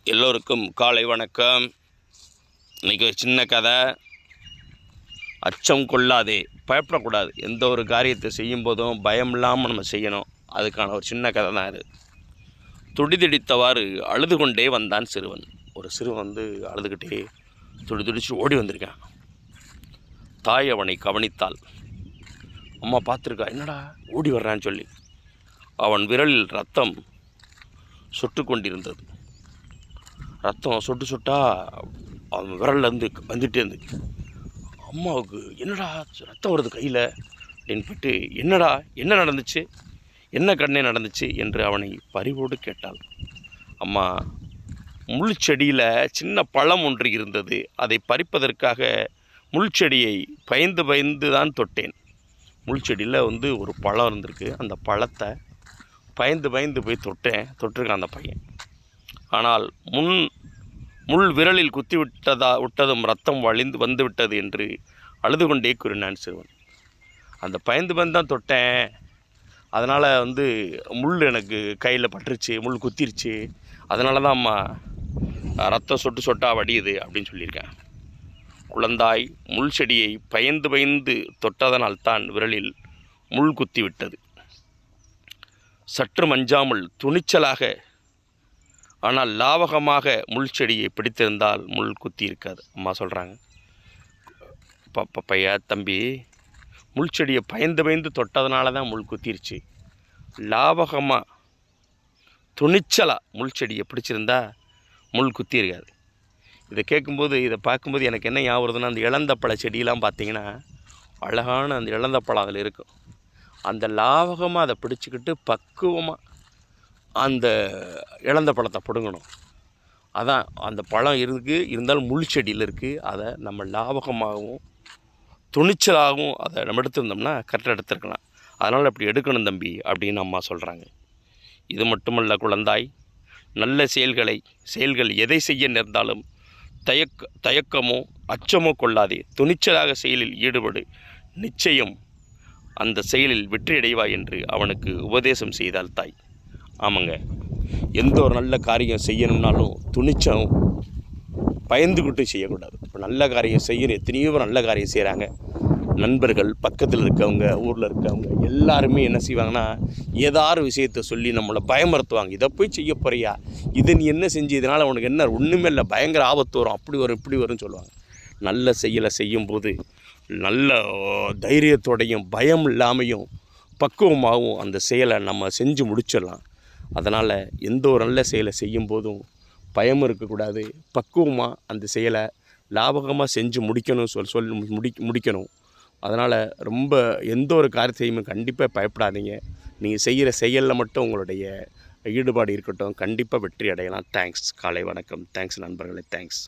எல்லோருக்கும் காலை வணக்கம். இன்றைக்கி ஒரு சின்ன கதை. அச்சம் கொள்ளாதே, பயப்படக்கூடாது. எந்த ஒரு காரியத்தை செய்யும் போதும் பயம் இல்லாமல் நம்ம செய்யணும். அதுக்கான ஒரு சின்ன கதை தான் இது. துடிதுடித்தவாறு அழுது கொண்டே வந்தான் சிறுவன். ஒரு சிறுவன் அழுதுகிட்டே துடிச்சு ஓடி வந்திருக்கான். தாய் அவனை கவனித்தாள். அம்மா பார்த்துருக்கா, என்னடா ஓடி வர்றான்னு சொல்லி. அவன் விரலில் ரத்தம் சொட்டு கொண்டிருந்தது. ரத்தம் சொட்டு சொட்டாக அவன் விரல்லேருந்து வந்துகிட்டே இருந்துச்சு. அம்மாவுக்கு என்னடா ரத்தம் வருது கையில் அப்படின்னு போட்டு, என்னடா என்ன நடந்துச்சு, என்ன கண்ணே நடந்துச்சு என்று அவனை பரிவோடு கேட்டாள். அம்மா, முள் செடியில் சின்ன பழம் ஒன்று இருந்தது. அதை பறிப்பதற்காக முள் செடியை பயந்து தான் தொட்டேன். முள் செடியில் ஒரு பழம் இருந்திருக்கு. அந்த பழத்தை பயந்து போய் தொட்டிருக்கான் அந்த பையன். ஆனால் முள் விரலில் குத்தி விட்டதும் ரத்தம் வந்து விட்டது என்று அழுது கொண்டே கூறினான் சிறுவன். அந்த பயந்து தான் தொட்டேன், அதனால் முள் எனக்கு கையில் பட்டுருச்சு, முள் குத்திருச்சு, அதனால தான் அம்மா ரத்தம் சொட்டு சொட்டாக வடியுது அப்படின்னு சொல்லியிருக்கேன். குழந்தாய், முள் செடியை பயந்து தொட்டதனால் தான் விரலில் முள் குத்தி விட்டது. சற்று மஞ்சாமல் துணிச்சலாக, ஆனால் லாவகமாக முள் செடியை பிடித்திருந்தால் முள் குத்தி இருக்காது. அம்மா சொல்கிறாங்க. பையா தம்பி, முள் செடியை பயந்து தொட்டதுனால தான் முள் குத்திருச்சு. லாவகமாக துணிச்சலாக முள் செடியை பிடிச்சிருந்தா முள் குத்தி இருக்காது. இதை கேட்கும்போது, இதை பார்க்கும்போது எனக்கு என்ன ஞாபகம் வருதுன்னா, அந்த இழந்தப்பழ செடியெலாம் பார்த்திங்கன்னா அழகான அந்த இழந்தப்பழம் அதில் இருக்கும். அந்த லாவகமாக அதை பிடிச்சிக்கிட்டு பக்குவமாக அந்த இழந்த பழத்தை பிடுங்கணும். அதான் அந்த பழம் இருந்தாலும் முள் செடியில் இருக்குது. அதை நம்ம லாவகமாகவும் துணிச்சலாகவும் அதை நம்ம எடுத்திருந்தோம்னா கரெக்டாக எடுத்துருக்கலாம். அதனால் அப்படி எடுக்கணும் தம்பி அப்படின்னு அம்மா சொல்கிறாங்க. இது மட்டுமல்ல குழந்தாய், நல்ல செயல்கள் எதை செய்ய நேர்ந்தாலும் தயக்கமோ அச்சமோ கொள்ளாதே. துணிச்சலாக செயலில் ஈடுபடு. நிச்சயம் அந்த செயலில் வெற்றி அடைவாய் என்று அவனுக்கு உபதேசம் செய்தாள் தாய். ஆமாங்க, எந்த ஒரு நல்ல காரியம் செய்யணும்னாலும் துணிச்சம் பயந்துக்கிட்டு செய்யக்கூடாது. இப்போ நல்ல காரியம் செய்யணும், எத்தனையோ நல்ல காரியம் செய்கிறாங்க. நண்பர்கள், பக்கத்தில் இருக்கவங்க, ஊரில் இருக்கவங்க எல்லாருமே என்ன செய்வாங்கன்னா, ஏதாவது விஷயத்தை சொல்லி நம்மளை பயமுறுத்துவாங்க. இதை போய் செய்ய போறியா, இதை நீ என்ன செஞ்சு, இதனால் உனக்கு என்ன ஒன்றுமே இல்லை, பயங்கர ஆபத்து வரும், அப்படி வரும் இப்படி வரும்னு சொல்லுவாங்க. நல்ல செயலை செய்யும்போது நல்ல தைரியத்தோடையும் பயம் இல்லாமையும் பக்குவமாகவும் அந்த செயலை நம்ம செஞ்சு முடிச்சிடலாம். அதனால் எந்த ஒரு நல்ல செயலை செய்யும் போதும் பயம் இருக்கக்கூடாது. பக்குவமாக அந்த செயலை லாபகமாக செஞ்சு முடிக்கணும் முடிக்கணும். அதனால் ரொம்ப எந்த ஒரு காரியத்தையுமே கண்டிப்பாக பயப்படாதீங்க. நீங்கள் செய்கிற செயலில் மட்டும் உங்களுடைய ஈடுபாடு இருக்கட்டும், கண்டிப்பாக வெற்றி அடையலாம். தேங்க்ஸ். காலை வணக்கம். தேங்க்ஸ் நண்பர்களே. தேங்க்ஸ்.